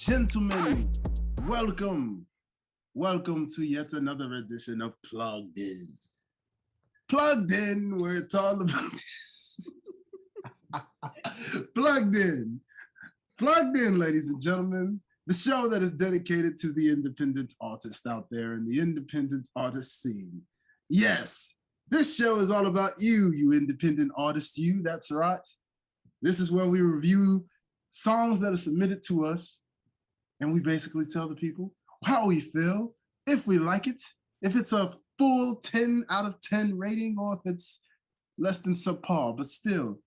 gentlemen, welcome. Welcome to yet another edition of Plugged In. Plugged In, where it's all about Plugged In. Plugged In, ladies and gentlemen. The show that is dedicated to the independent artist out there in the independent artist scene. Yes, this show is all about you, you independent artists, you, that's right. This is where we review songs that are submitted to us, and we basically tell the people how we feel, if we like it, if it's a full 10 out of 10 rating, or if it's less than subpar, but still,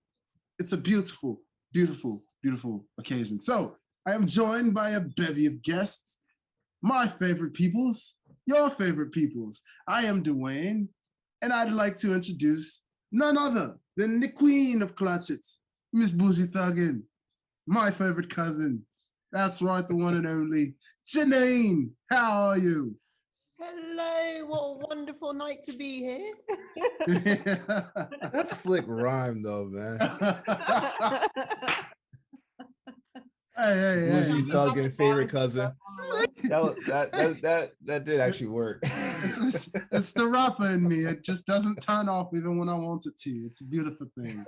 it's a beautiful, beautiful, beautiful occasion. So I am joined by a bevy of guests, my favorite peoples, your favorite peoples. I am Dwayne, and I'd like to introduce none other than the queen of clutches, Miss Bougie Thuggin, my favorite cousin. That's right, the one and only Janean. How are you? Hello, what a wonderful night to be here. That's slick rhyme though, man. Hey. Bougie's Thuggin' favorite cousin. That did actually work. It's the rapper in me. It just doesn't turn off even when I want it to. It's a beautiful thing,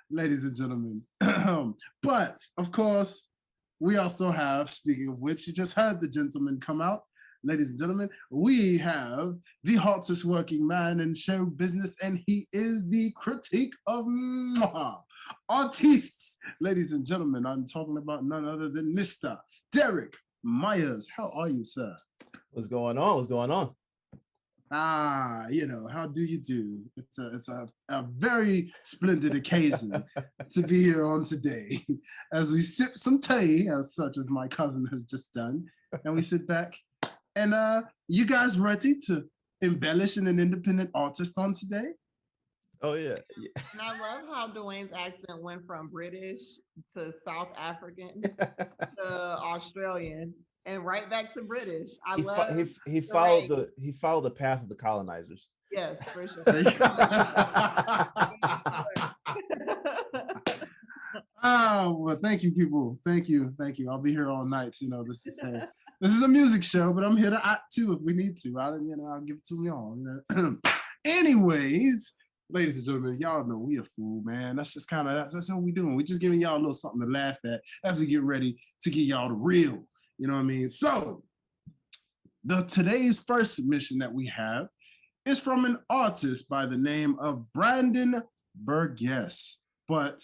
ladies and gentlemen. But of course, we also have, speaking of which, you just heard the gentleman come out. Ladies and gentlemen, we have the hottest working man in show business, and he is the critique of artists. Ladies and gentlemen, I'm talking about none other than Mr. Derrick Myers. How are you, sir? What's going on? What's going on? How do you do? It's a very splendid occasion to be here on today as we sip some tea, as such as my cousin has just done, and we sit back. And you guys ready to embellish an independent artist on today? Oh yeah. And I love how Dwayne's accent went from British to South African to Australian and right back to British. He followed the path of the colonizers. Yes, for sure. Oh, well, thank you, people. Thank you. I'll be here all night. This is a music show, but I'm here to act too if we need to. I'll give it to y'all. Anyways, ladies and gentlemen, y'all know we a fool, man. That's what we doing. We just giving y'all a little something to laugh at as we get ready to get y'all the real. You know what I mean? So, today's first submission that we have is from an artist by the name of Brandon Burgess, but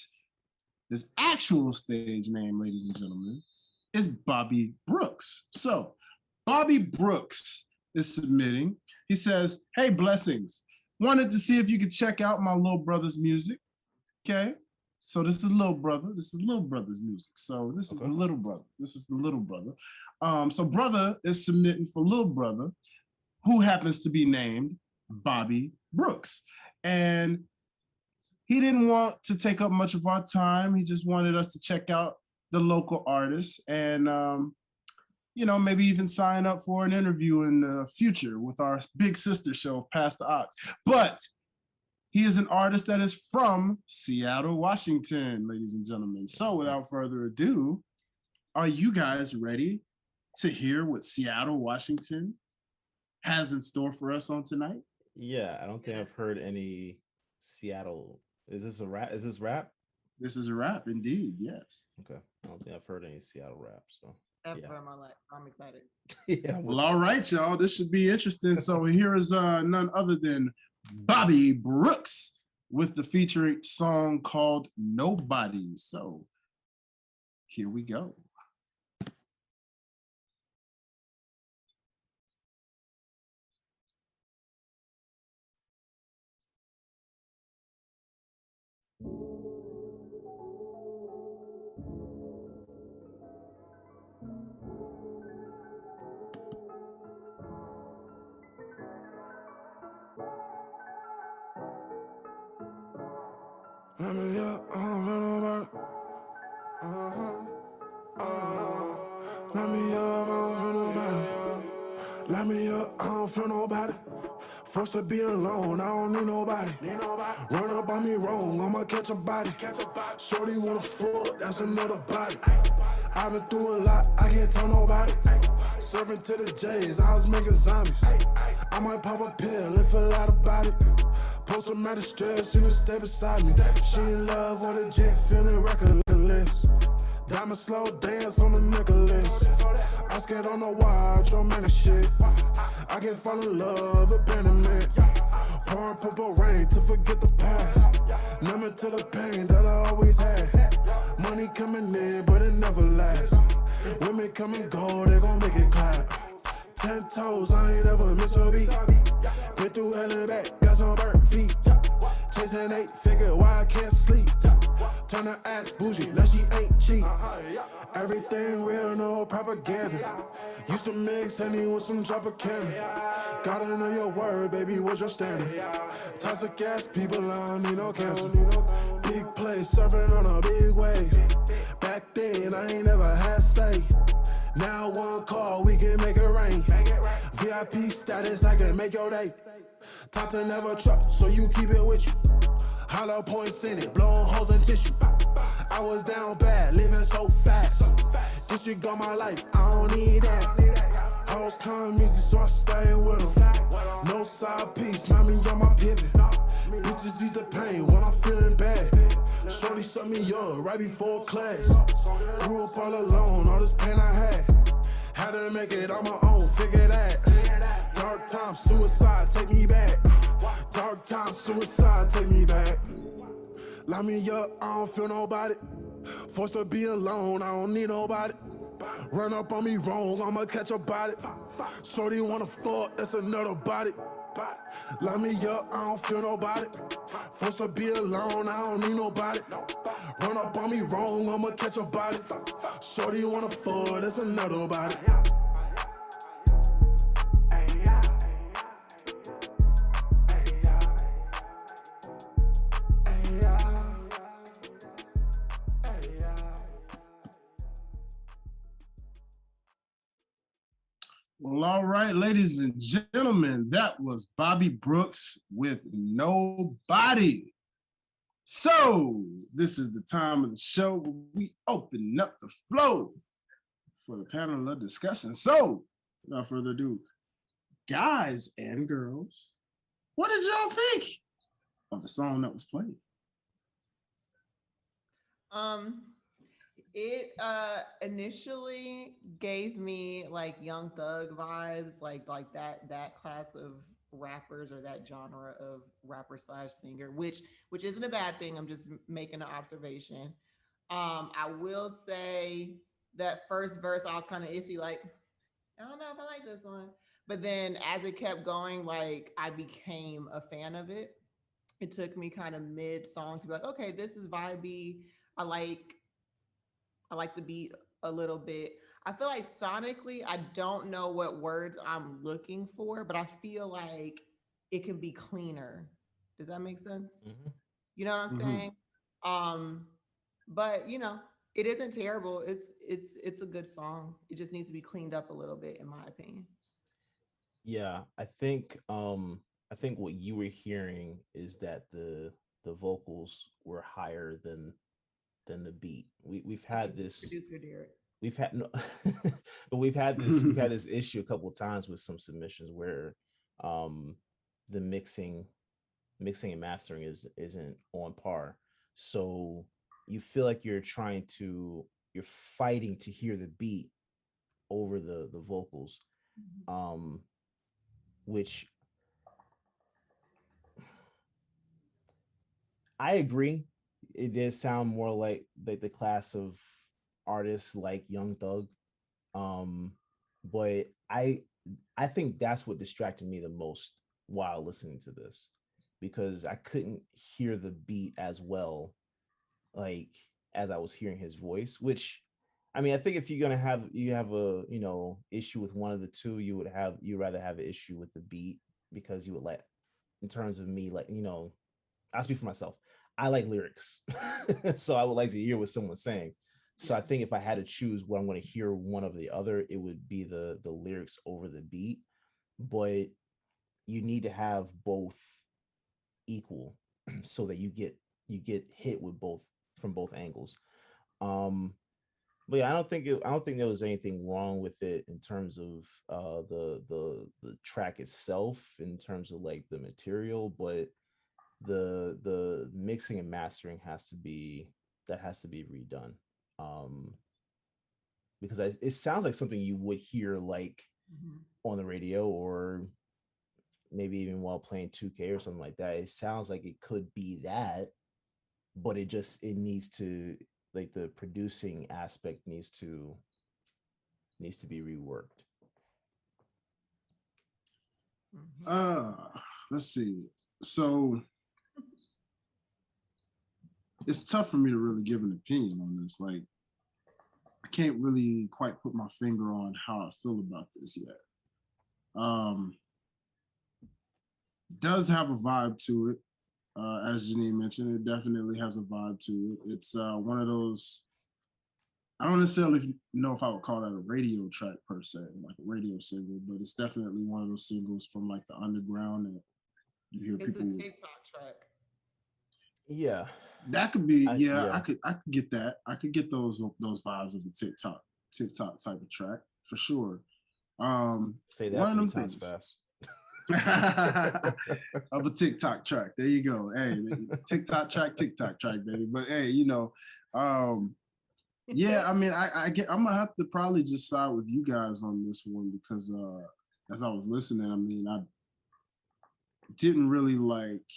his actual stage name, ladies and gentlemen, is Bobby Brooks. So Bobby Brooks is submitting. He says, "Hey, blessings. Wanted to see if you could check out my little brother's music." Okay. So this is little brother. This is little brother's music. So this is the little brother. This is the little brother. So brother is submitting for little brother, who happens to be named Bobby Brooks. And he didn't want to take up much of our time. He just wanted us to check out the local artists and, maybe even sign up for an interview in the future with our big sister show, Past the Odds. But he is an artist that is from Seattle, Washington, ladies and gentlemen. So without further ado, are you guys ready to hear what Seattle, Washington has in store for us on tonight? Yeah, I don't think I've heard any Seattle. Is this a rap? Is this rap? This is a rap, indeed, yes. Okay. I don't think I've heard any Seattle rap, so. Ever in my life. I'm excited. Yeah. Well, all right, y'all. This should be interesting. So here is none other than Bobby Brooks with the featuring song called Nobody. So here we go. Let me up, I don't feel nobody. Let me up, I don't feel nobody. Let me up, I don't feel nobody. First to be alone, I don't need nobody. Run up on me wrong, I'ma catch a body. Shorty wanna fuck, that's another body. I've been through a lot, I can't tell nobody. Serving to the J's, I was making zombies. I might pop a pill and feel out about it. Post a matter stress in the stay beside me. She in love with a jet, feeling reckless. Diamond slow dance on the necklace. I skate on the watch, romantic shit. I can fall in love, abandonment. Pouring purple rain to forget the past. Numb to the pain that I always had. Money coming in, but it never lasts. Women come and go, they gon' make it clap. 10 toes, I ain't ever miss a beat. Been through hell and back, got some bird feet. Chasing 8 figure, why I can't sleep. Turn her ass bougie, now she ain't cheap. Everything real, no propaganda. Used to mix honey with some Tropicana. Gotta know your word, baby, what's your standard? Toxic gas people, I don't need no cancer. Big place, surfing on a big wave. Back then, I ain't never had say. Now one call, we can make it rain. VIP status, I can make your day. Top to never trust, so you keep it with you. Hollow points in it, blowing holes in tissue. I was down bad, living so fast. This shit got my life, I don't need that. Hoes come easy, so I stay with them. No side piece, not me on my pivot. Bitches ease the pain when I'm feeling bad. Shorty shut me up right before class. Grew up all alone, all this pain I had to make it on my own, figure that. Dark time, suicide, take me back. Dark time, suicide, take me back. Lock me up, I don't feel nobody. Forced to be alone, I don't need nobody. Run up on me wrong, I'ma catch a body. Shorty wanna fuck, that's another body. Lock me up, I don't feel nobody. Forced to be alone, I don't need nobody. Run up on me wrong, I'ma catch a body. Shorty wanna fuck, that's another body. Well, all right, ladies and gentlemen, that was Bobby Brooks with Nobody. So this is the time of the show where we open up the flow for the panel of discussion. So without further ado, guys and girls, what did y'all think of the song that was played? It initially gave me like Young Thug vibes, like that class of rappers or that genre of rapper slash singer, which isn't a bad thing. I'm just making an observation. I will say that first verse I was kind of iffy, like I don't know if I like this one, but then as it kept going, like I became a fan of it. It took me kind of mid song to be like, okay, this is vibey. I like I like the beat a little bit. I feel like sonically, I don't know what words I'm looking for, but I feel like it can be cleaner. Does that make sense? Mm-hmm. You know what I'm Mhm. saying? Um, but you know, it isn't terrible. It's a good song. It just needs to be cleaned up a little bit, in my opinion. Yeah, I think what you were hearing is that the vocals were higher than the beat. We've Thank you, had this producer Derrick. we've had no but we've had this issue a couple of times with some submissions where um the mixing and mastering isn't on par. So you feel like you're fighting to hear the beat over the vocals. Um which I agree. It did sound more like the class of artists like Young Thug. Um, but I think that's what distracted me the most while listening to this because I couldn't hear the beat as well like as I was hearing his voice, which I mean, I think if you're gonna have you have a issue with one of the two, you rather have an issue with the beat because you would like in terms of me like I'll speak for myself. I like lyrics, so I would like to hear what someone's saying. So I Yeah. think if I had to choose what I'm going to hear one over the other, it would be the lyrics over the beat. But you need to have both equal so that you get hit with both from both angles. Um, But yeah, I don't think there was anything wrong with it in terms of the track itself, in terms of like the material, but the mixing and mastering has to be redone. Um, because it sounds like something you would hear like Mhm. on the radio, or maybe even while playing 2K or something like that. It sounds like it could be that, but it needs to, like, the producing aspect needs to be reworked. Mhm. Let's see. So it's tough for me to really give an opinion on this. Like, I can't really quite put my finger on how I feel about this yet. Um, does have a vibe to it. As Janine mentioned, it definitely has a vibe to it. It's one of those. I don't necessarily know if I would call that a radio track per se, like a radio single, but it's definitely one of those singles from like the underground that you hear It's a people. TikTok track. Yeah, That could be, yeah, yeah. I could get that. I could get those vibes of a TikTok type of track for sure. Say One that of three them times things fast. of a TikTok track. There you go. Hey, TikTok track, baby. But hey, um, yeah, I mean, I'm gonna have to probably just side with you guys on this one because as I was listening, I mean, I didn't really like.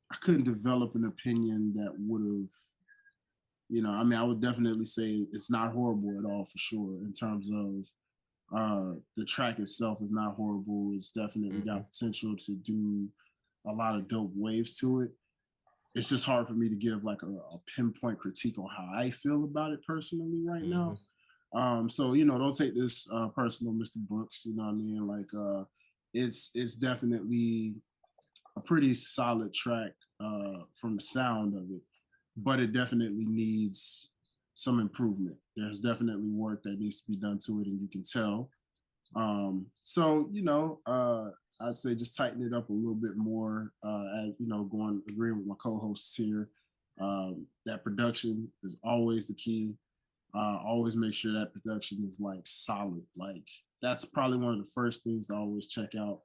I couldn't develop an opinion that would have, I mean, I would definitely say it's not horrible at all for sure in terms of the track itself is not horrible. It's definitely Mhm. got potential to do a lot of dope waves to it. It's just hard for me to give like a pinpoint critique on how I feel about it personally right now. Mhm. So don't take this personal, Mr. Brooks. You know what I mean? Like it's definitely a pretty solid track from the sound of it, but it definitely needs some improvement. There's definitely work that needs to be done to it, and you can tell. So I'd say just tighten it up a little bit more. As going agreeing with my co-hosts here. That production is always the key. Always make sure that production is like solid. Like that's probably one of the first things to always check out.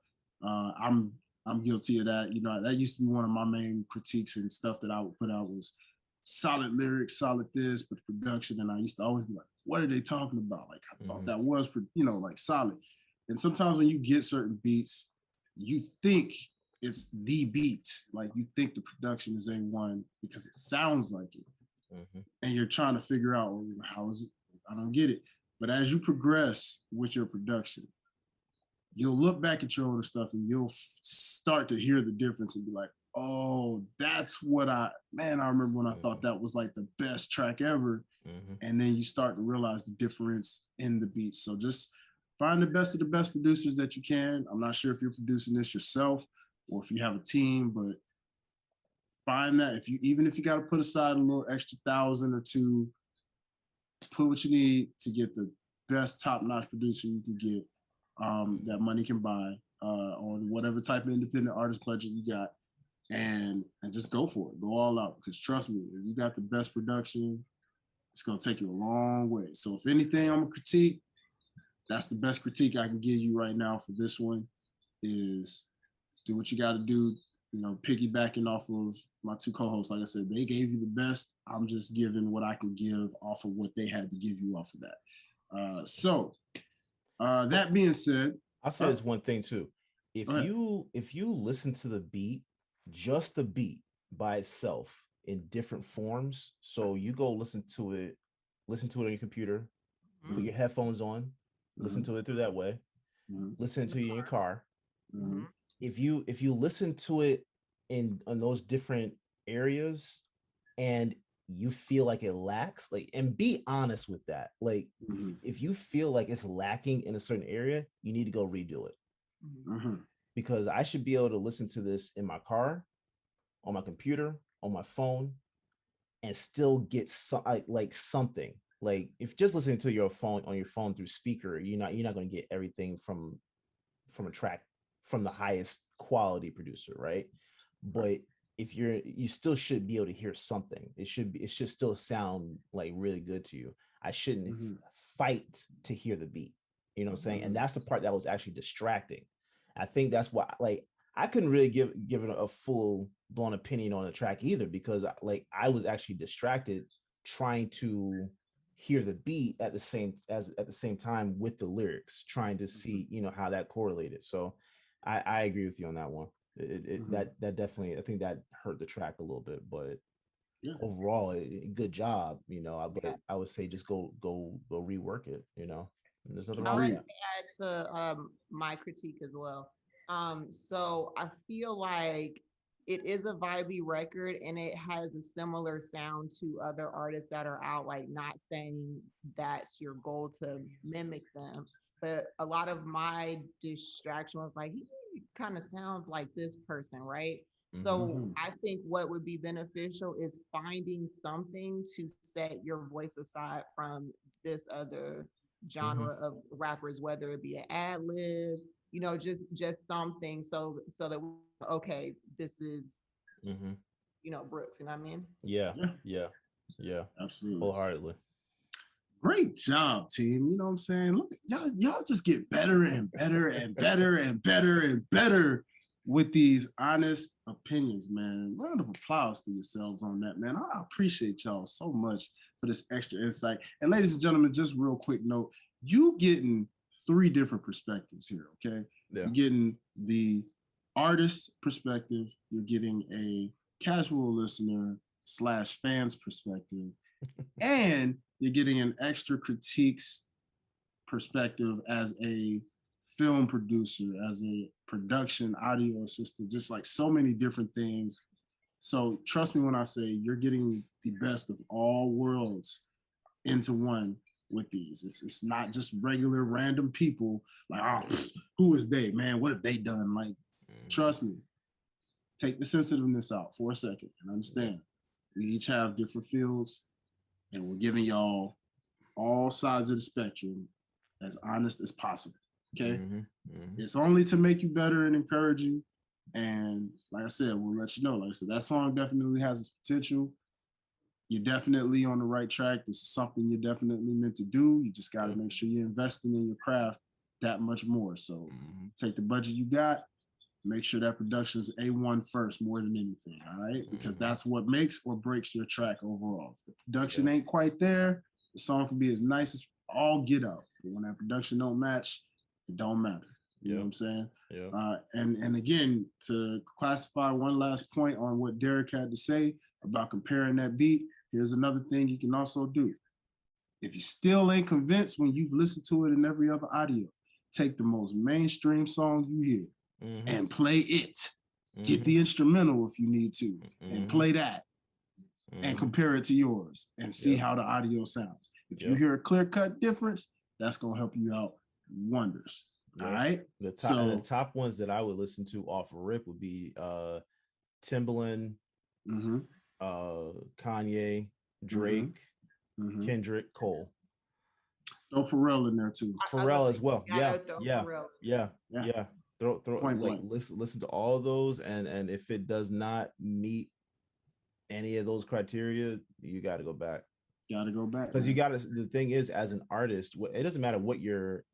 I'm guilty of that. That used to be one of my main critiques and stuff that I would put out was solid lyrics, solid this, but production. And I used to always be like, what are they talking about? Like I thought that was, like solid. And sometimes when you get certain beats, you think it's the beat. Like you think the production is A1 because it sounds like it. Mhm. And you're trying to figure out, well, how is it? I don't get it. But as you progress with your production, you'll look back at your older stuff and you'll start to hear the difference and be like, oh, that's what I remember when I thought that was like the best track ever. Mhm. And then you start to realize the difference in the beats. So just find the best of the best producers that you can. I'm not sure if you're producing this yourself or if you have a team, but find that even if you got to put aside a little extra 1,000 or two, put what you need to get the best top-notch producer you can get that money can buy on whatever type of independent artist budget you got, and just go for it. Go all out because trust me, if you got the best production, it's gonna take you a long way. So if anything, I'm a critique. That's the best critique I can give you right now for this one. Is do what you got to do. Piggybacking off of my two co-hosts, like I said, they gave you the best. I'm just giving what I can give off of what they had to give you off of that. So that being said, I'll say there's one thing too. If go ahead. you listen to the beat, just the beat by itself in different forms, so you go listen to it on your computer, put your headphones on, listen to it through that way, listen to it in your car. Mhm. If you listen to it in those different areas and you feel like it lacks, like, and be honest with that, like, Mhm. if you feel like it's lacking in a certain area, you need to go redo it. Mhm. Because I should be able to listen to this in my car, on my computer, on my phone, and still get like something. Like if just listening to your phone on your phone through speaker, you're not going to get everything from a track from the highest quality producer, right? But if you still should be able to hear something. It should still sound like really good to you. I shouldn't fight to hear the beat. You know what I'm saying? And that's the part that was actually distracting. I think that's why, like, I couldn't really give it a full blown opinion on the track either, because like I was actually distracted trying to hear the beat at the same time with the lyrics, trying to see, you know, how that correlated. So I agree with you on that one. That definitely, I think that hurt the track a little bit, but overall, good job. You know, but I would say just go rework it. You know, and there's nothing I wrong with like that. to add to my critique as well. So I feel like it is a vibey record and it has a similar sound to other artists that are out, like not saying that's your goal to mimic them. But a lot of my distraction was like, he kind of sounds like this person, right? So I think what would be beneficial is finding something to set your voice aside from this other genre of rappers, whether it be an ad lib, you know, just something, so that okay, this is, you know, Brooks, you know what I mean? Yeah, Yeah, yeah, yeah, absolutely. wholeheartedly. Great job, team. You know what I'm saying? Look, y'all just get better and better and better and better and better with these honest opinions, man. Round of applause for yourselves on that, man. I appreciate y'all so much for this extra insight. And ladies and gentlemen, just real quick note, you getting 3 different perspectives here, okay? Yeah. You're getting the artist perspective, you're getting a casual listener / fans perspective, and you're getting an extra critiques perspective as a film producer, as a production audio assistant, just like so many different things. So trust me when I say you're getting the best of all worlds into one with these. It's not just regular random people like, oh, who is they, man? What have they done? Like, trust me, take the sensitiveness out for a second and understand we each have different fields, and we're giving y'all all sides of the spectrum as honest as possible. Okay. It's only to make you better and encourage you. And like I said, we'll let you know. Like I said, that song definitely has its potential. You're definitely on the right track. This is something you're definitely meant to do. You just got to make sure you're investing in your craft that much more. So take the budget you got, make sure that production is A1 first more than anything. All right. Because that's what makes or breaks your track overall. If the production ain't quite there, the song can be as nice as all get out. But when that production don't match, it don't matter. You know what I'm saying? Yeah. And again, to classify one last point on what Derrick had to say about comparing that beat, here's another thing you can also do. If you still ain't convinced when you've listened to it in every other audio, take the most mainstream song you hear and play it. Get the instrumental if you need to and play that and compare it to yours and see how the audio sounds. If you hear a clear-cut difference, that's going to help you out wonders. All right. The top ones that I would listen to off rip would be Timbaland, Kanye, Drake, Kendrick, Cole. Throw Pharrell in there too. Pharrell as well. Yeah. Throw Point like blank. listen to all of those, and if it does not meet any of those criteria, you got to go back. Because you got to. The thing is, as an artist, it doesn't matter what your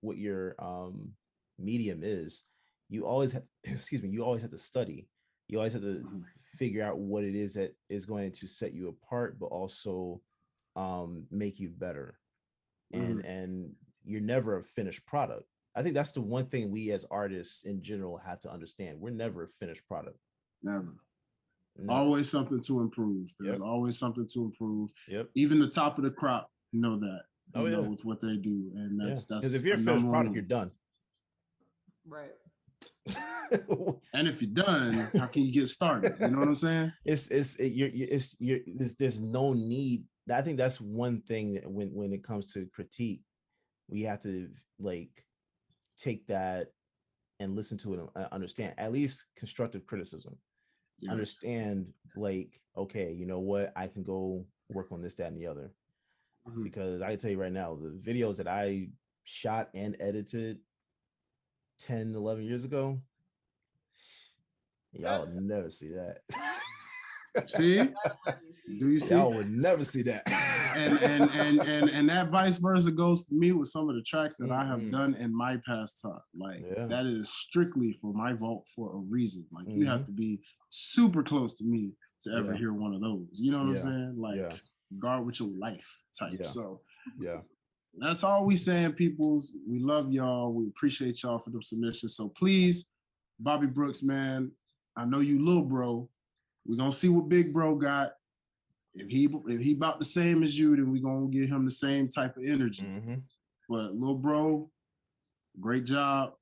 medium is. You always have, you always have to study. You always have to figure out what it is that is going to set you apart, but also make you better. And you're never a finished product. I think that's the one thing we as artists in general have to understand. We're never a finished product. Never. Always something to improve. There's always something to improve. Even the top of the crop know that. You know, with what they do. And that's because if you're a finished product, you're done. Right. And if you're done, how can you get started? You know what I'm saying? There's no need. I think that's one thing that when it comes to critique, we have to like take that and listen to it and understand, at least constructive criticism. Understand, like, okay, you know what, I can go work on this, that, and the other. Because I can tell you right now, the videos that I shot and edited 10, 11 years ago, y'all never see that. See? Do you see? Y'all would never see that. and that vice versa goes for me with some of the tracks that I have Mhm. done in my past time. Like that is strictly for my vault for a reason. Like you have to be super close to me to ever hear one of those. You know what I'm saying? Like guard with your life type. So that's all we saying, peoples. We love y'all. We appreciate y'all for the submissions. So please, Bobby Brooks, man, I know you little bro. We're gonna see what big bro got. If he about the same as you, then we're gonna give him the same type of energy. But little bro, great job.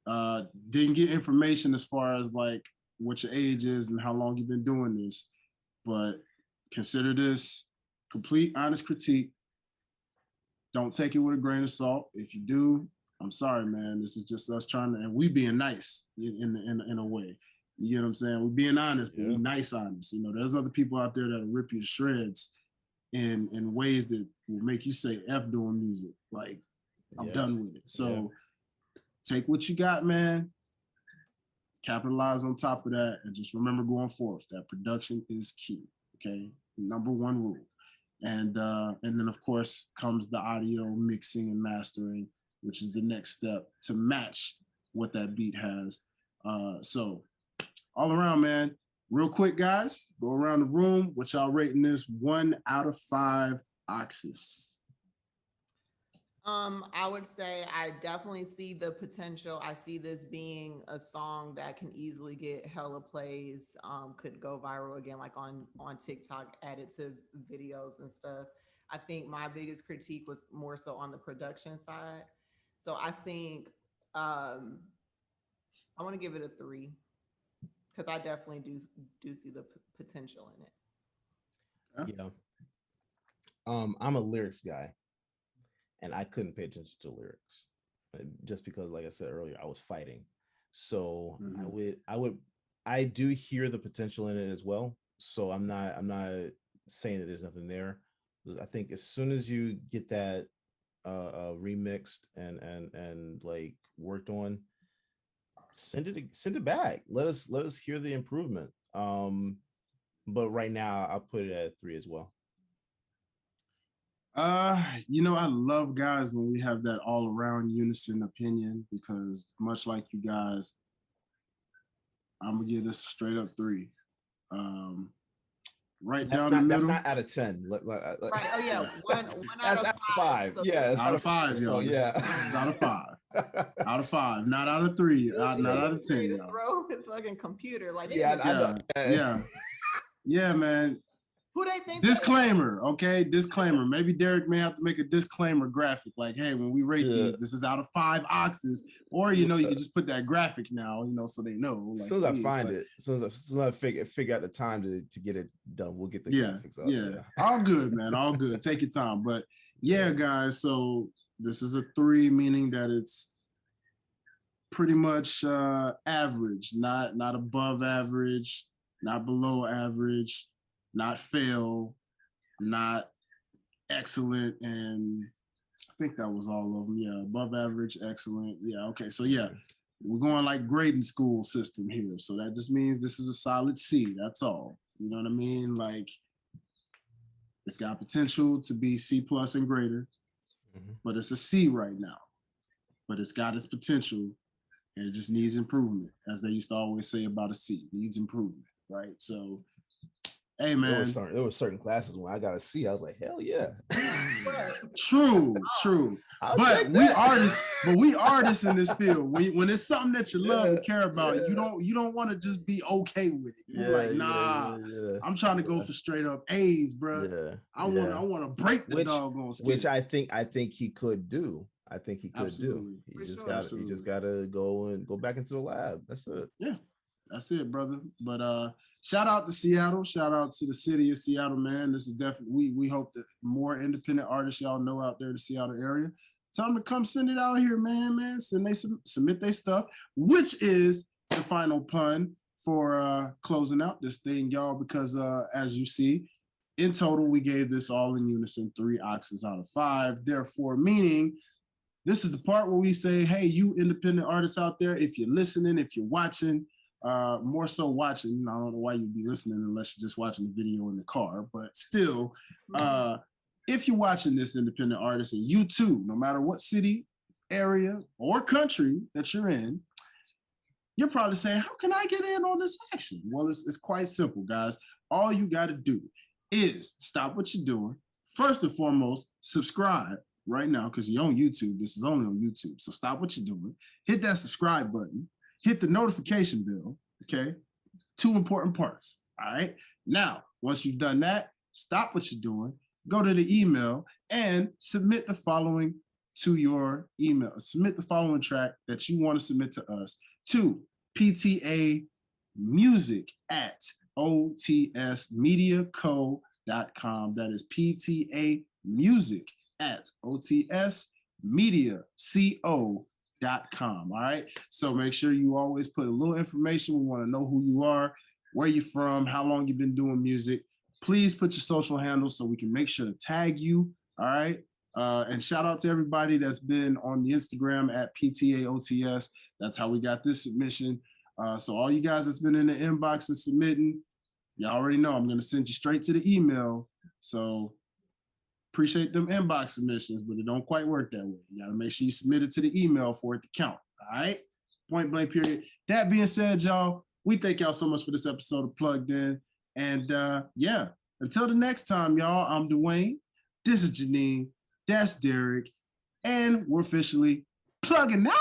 Didn't get information as far as like what your age is and how long you've been doing this, but consider this complete honest critique. Don't take it with a grain of salt. If you do, I'm sorry, man. This is just us trying to, and we being nice in a way. You get what I'm saying? We're being honest, but we nice honest. You know, there's other people out there that'll rip you to shreds in ways that will make you say F doing music. Like, I'm done with it. So take what you got, man. Capitalize on top of that, and just remember going forth that production is key. Okay, number one rule. And then of course comes the audio mixing and mastering, which is the next step to match what that beat has. So all around, man. Real quick, guys, go around the room. What y'all rating this 1 out of 5 oxes? I would say I definitely see the potential. I see this being a song that can easily get hella plays, could go viral again, like on TikTok, added to videos and stuff. I think my biggest critique was more so on the production side. So I think I want to give it a 3 because I definitely do see the potential in it. Yeah. I'm a lyrics guy. And I couldn't pay attention to lyrics just because, like I said earlier, I was fighting. So I do hear the potential in it as well. So I'm not saying that there's nothing there. I think as soon as you get that remixed and like worked on, send it back. Let us hear the improvement. But right now I'll put it at 3 as well. You know, I love guys when we have that all around unison opinion, because much like you guys, I'm gonna give this a straight up 3. Right that's down not, the middle. That's not out of 10. Right. Oh yeah, one that's out of 5. So yeah, it's out of 5, so y'all. yeah, it's out of 5. Out of 5, not out of 3. Not out of 10, y'all. Bro, it's fucking computer. Like yeah, man. Who they think? Disclaimer, okay? Disclaimer. Maybe Derrick may have to make a disclaimer graphic, like, hey, when we rate these, this is out of 5 oxes. Or you can just put that graphic now, so they know. Like, as soon as I find it, as soon as I figure out the time to get it done, we'll get the graphics up. Yeah. All good, man. All good. Take your time. But yeah, guys, so this is a 3, meaning that it's pretty much average, not above average, not below average, not fail, not excellent, and I think that was all of them. Yeah, above average, excellent. Yeah, okay. So yeah, we're going like grading school system here. So that just means this is a solid C. That's all. You know what I mean? Like, it's got potential to be C+ and greater, but it's a C right now. But it's got its potential, and it just needs improvement, as they used to always say about a C. It needs improvement, right? So, hey, man. There were certain classes when I got a C, I was like, hell yeah. True. But we artists in this field. When it's something that you love and care about, you don't want to just be okay with it. You're like, nah, I'm trying to go for straight up A's, bro. Yeah. I want to break the doggone skin. Which I think he could do. I think he could Absolutely. do. He just gotta go back into the lab. That's it. Yeah, that's it, brother. But shout out to Seattle. Shout out to the city of Seattle, man. This is definitely, we hope that more independent artists y'all know out there in the Seattle area, tell them to come send it out here, man. Submit their stuff, which is the final pun for closing out this thing, y'all, because as you see, in total, we gave this all in unison 3 oxes out of 5. Therefore, meaning this is the part where we say, hey, you independent artists out there, if you're listening, if you're watching, more so watching. I don't know why you'd be listening unless you're just watching the video in the car, but still, if you're watching this independent artist and you too, no matter what city, area, or country that you're in, you're probably saying, how can I get in on this action? Well, it's quite simple, guys. All you got to do is stop what you're doing. First and foremost, subscribe right now because you're on YouTube. This is only on YouTube. So stop what you're doing. Hit that subscribe button. Hit the notification bell, okay? 2 important parts, all right? Now, once you've done that, stop what you're doing, go to the email, and submit the following to your email. Submit the following track that you want to submit to us to ptamusic@otsmediaco.com. That is ptamusic@otsmediaco.com. All right. So make sure you always put a little information. We want to know who you are, where you're from, how long you've been doing music. Please put your social handles so we can make sure to tag you. All right. And shout out to everybody that's been on the Instagram at PTAOTS. That's how we got this submission. So all you guys that's been in the inbox and submitting, you already know I'm going to send you straight to the email. So appreciate them inbox submissions, but it don't quite work that way. You got to make sure you submit it to the email for it to count. All right. Point blank period. That being said, y'all, we thank y'all so much for this episode of Plugged In. And yeah, until the next time, y'all, I'm Dwayne. This is Janean. That's Derrick. And we're officially plugging out.